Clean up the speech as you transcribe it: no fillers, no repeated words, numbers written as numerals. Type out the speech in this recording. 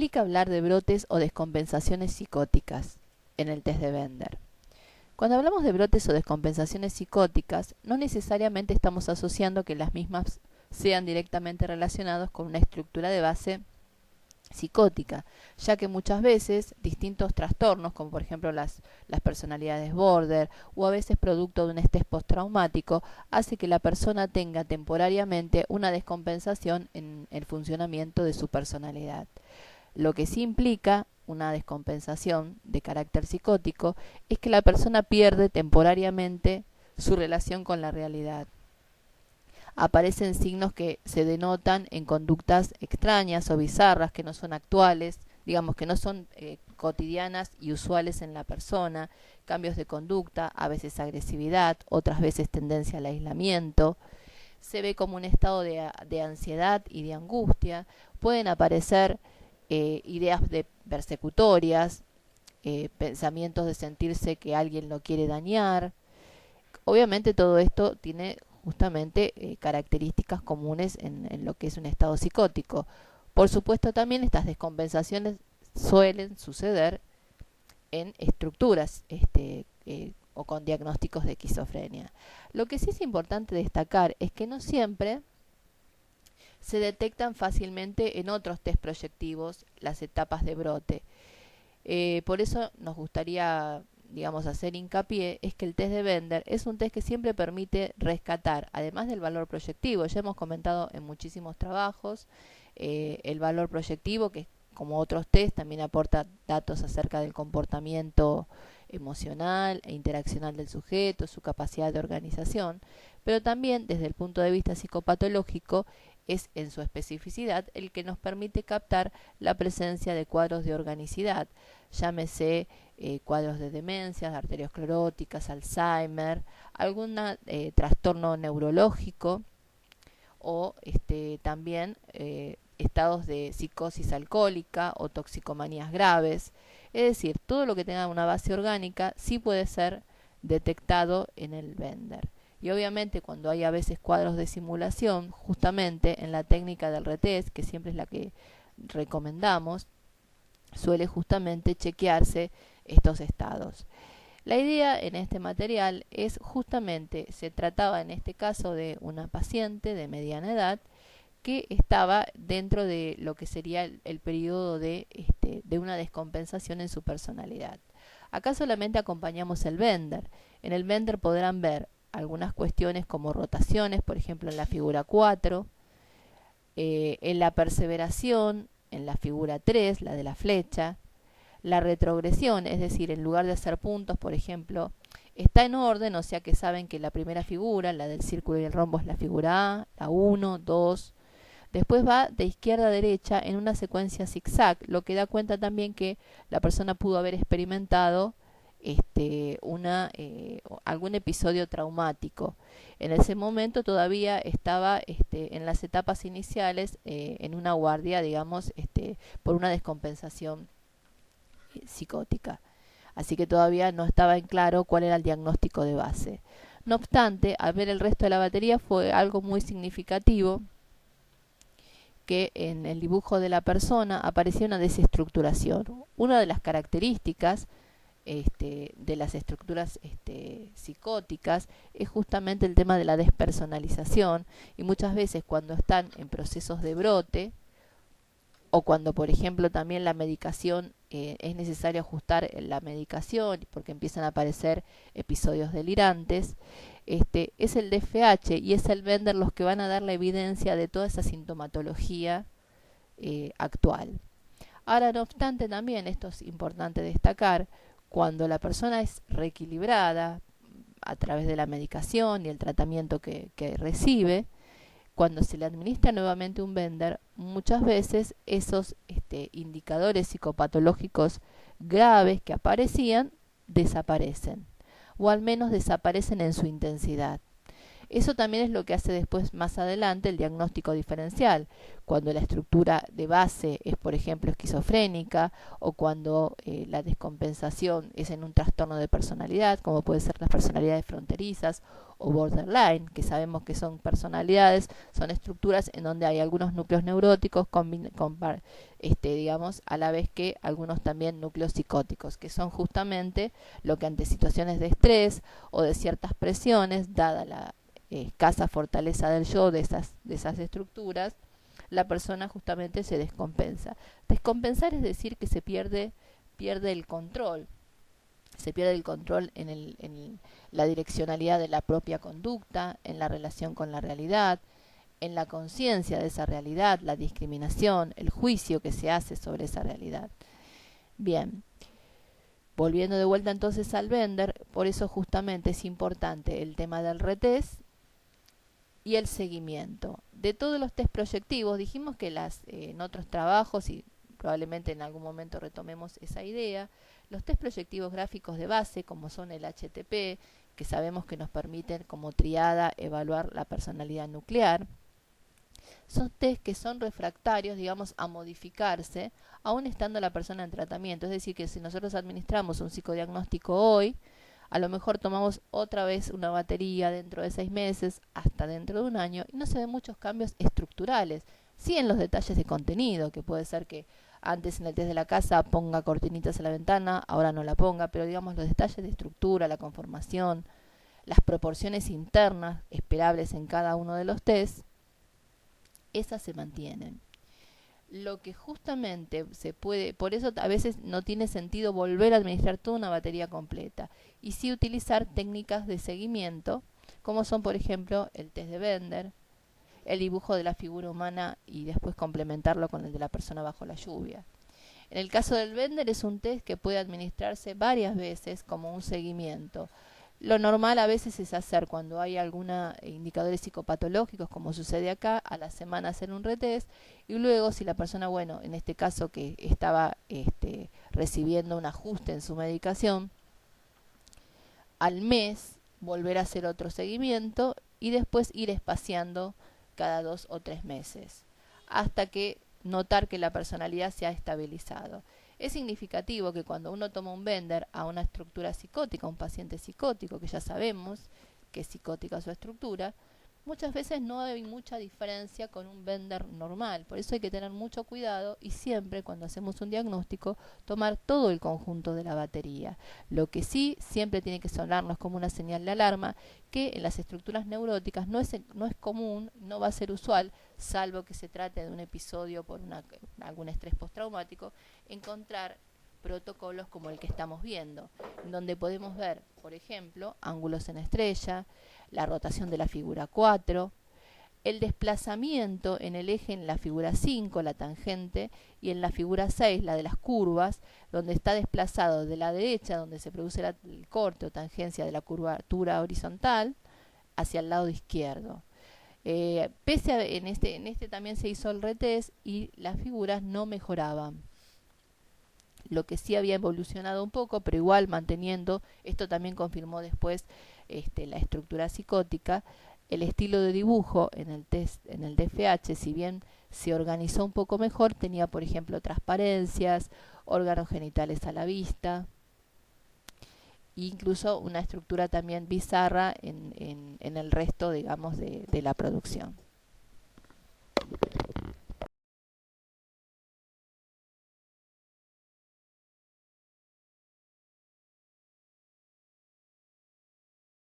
implica hablar de brotes o descompensaciones psicóticas en el test de Bender. Cuando hablamos de brotes o descompensaciones psicóticas, no necesariamente estamos asociando que las mismas sean directamente relacionados con una estructura de base psicótica, ya que muchas veces distintos trastornos, como por ejemplo las personalidades border o a veces producto de un estrés postraumático, hace que la persona tenga temporariamente una descompensación en el funcionamiento de su personalidad. Lo que sí implica una descompensación de carácter psicótico es que la persona pierde temporariamente su relación con la realidad. Aparecen signos que se denotan en conductas extrañas o bizarras que no son actuales, digamos que no son cotidianas y usuales en la persona, cambios de conducta, a veces agresividad, otras veces tendencia al aislamiento. Se ve como un estado de ansiedad y de angustia. Pueden aparecer ideas de persecutorias, pensamientos de sentirse que alguien lo quiere dañar. Obviamente todo esto tiene justamente características comunes en lo que es un estado psicótico. Por supuesto también estas descompensaciones suelen suceder en estructuras o con diagnósticos de esquizofrenia. Lo que sí es importante destacar es que no siempre se detectan fácilmente en otros test proyectivos las etapas de brote. Por eso nos gustaría, digamos, hacer hincapié es que el test de Bender es un test que siempre permite rescatar, además del valor proyectivo. Ya hemos comentado en muchísimos trabajos el valor proyectivo, que como otros test también aporta datos acerca del comportamiento emocional e interaccional del sujeto, su capacidad de organización, pero también desde el punto de vista psicopatológico es en su especificidad el que nos permite captar la presencia de cuadros de organicidad, llámese cuadros de demencias, arterioscleróticas, Alzheimer, algún trastorno neurológico o también estados de psicosis alcohólica o toxicomanías graves. Es decir, todo lo que tenga una base orgánica sí puede ser detectado en el Bender. Y obviamente cuando hay a veces cuadros de simulación, justamente en la técnica del retest, que siempre es la que recomendamos, suele justamente chequearse estos estados. La idea en este material es justamente, se trataba en este caso de una paciente de mediana edad que estaba dentro de lo que sería el periodo de una descompensación en su personalidad. Acá solamente acompañamos el Bender. En el Bender podrán ver algunas cuestiones como rotaciones, por ejemplo en la figura 4, en la perseveración, en la figura 3, la de la flecha, la retrogresión, es decir, en lugar de hacer puntos, por ejemplo, está en orden, o sea que saben que la primera figura, la del círculo y el rombo, es la figura A, la 1, 2, después va de izquierda a derecha en una secuencia zigzag, lo que da cuenta también que la persona pudo haber experimentado algún episodio traumático. En ese momento todavía estaba en las etapas iniciales en una guardia, digamos, por una descompensación psicótica. Así que todavía no estaba en claro cuál era el diagnóstico de base. No obstante, al ver el resto de la batería fue algo muy significativo que en el dibujo de la persona aparecía una desestructuración. Una de las características de las estructuras psicóticas es justamente el tema de la despersonalización, y muchas veces cuando están en procesos de brote o cuando por ejemplo también la medicación es necesario ajustar la medicación porque empiezan a aparecer episodios delirantes, es el DFH y es el Bender los que van a dar la evidencia de toda esa sintomatología actual. Ahora, no obstante, también esto es importante destacar, cuando la persona es reequilibrada a través de la medicación y el tratamiento que recibe, cuando se le administra nuevamente un Bender, muchas veces esos indicadores psicopatológicos graves que aparecían desaparecen, o al menos desaparecen en su intensidad. Eso también es lo que hace después, más adelante, el diagnóstico diferencial, cuando la estructura de base es, por ejemplo, esquizofrénica, o cuando la descompensación es en un trastorno de personalidad, como puede ser las personalidades fronterizas o borderline, que sabemos que son personalidades, son estructuras en donde hay algunos núcleos neuróticos, digamos, a la vez que algunos también núcleos psicóticos, que son justamente lo que ante situaciones de estrés o de ciertas presiones, dada la escasa fortaleza del yo de esas estructuras, la persona justamente se descompensa. Descompensar es decir que se pierde el control. Se pierde el control en la direccionalidad de la propia conducta, en la relación con la realidad, en la conciencia de esa realidad, la discriminación, el juicio que se hace sobre esa realidad. Bien, volviendo de vuelta entonces al Bender, por eso justamente es importante el tema del retest y el seguimiento. De todos los test proyectivos, dijimos que en otros trabajos, y probablemente en algún momento retomemos esa idea, los test proyectivos gráficos de base, como son el HTP, que sabemos que nos permiten como triada evaluar la personalidad nuclear, son test que son refractarios, digamos, a modificarse, aún estando la persona en tratamiento. Es decir, que si nosotros administramos un psicodiagnóstico hoy, a lo mejor tomamos otra vez una batería dentro de 6 meses, hasta dentro de un año, y no se ven muchos cambios estructurales. Sí en los detalles de contenido, que puede ser que antes en el test de la casa ponga cortinitas a la ventana, ahora no la ponga, pero digamos los detalles de estructura, la conformación, las proporciones internas esperables en cada uno de los tests, esas se mantienen. Lo que justamente se puede, por eso a veces no tiene sentido volver a administrar toda una batería completa, y sí utilizar técnicas de seguimiento, como son por ejemplo el test de Bender, el dibujo de la figura humana y después complementarlo con el de la persona bajo la lluvia. En el caso del Bender es un test que puede administrarse varias veces como un seguimiento. Lo normal a veces es hacer cuando hay algunos indicadores psicopatológicos, como sucede acá, a la semana hacer un retest, y luego si la persona, bueno, en este caso que estaba recibiendo un ajuste en su medicación, al mes volver a hacer otro seguimiento y después ir espaciando cada 2 o 3 meses, hasta que notar que la personalidad se ha estabilizado. Es significativo que cuando uno toma un Bender a una estructura psicótica, un paciente psicótico, que ya sabemos que es psicótica su estructura, muchas veces no hay mucha diferencia con un Bender normal. Por eso hay que tener mucho cuidado y siempre cuando hacemos un diagnóstico tomar todo el conjunto de la batería. Lo que sí siempre tiene que sonarnos como una señal de alarma, que en las estructuras neuróticas no es común, no va a ser usual, salvo que se trate de un episodio por algún estrés postraumático, encontrar protocolos como el que estamos viendo, donde podemos ver, por ejemplo, ángulos en estrella, la rotación de la figura 4, el desplazamiento en el eje en la figura 5, la tangente, y en la figura 6, la de las curvas, donde está desplazado de la derecha, donde se produce el corte o tangencia de la curvatura horizontal, hacia el lado izquierdo. Pese a en este también se hizo el retest y las figuras no mejoraban. Lo que sí había evolucionado un poco, pero igual manteniendo, esto también confirmó después la estructura psicótica, el estilo de dibujo en el test, en el DFH, si bien se organizó un poco mejor, tenía por ejemplo transparencias, órganos genitales a la vista, e incluso una estructura también bizarra en el resto, digamos, de la producción.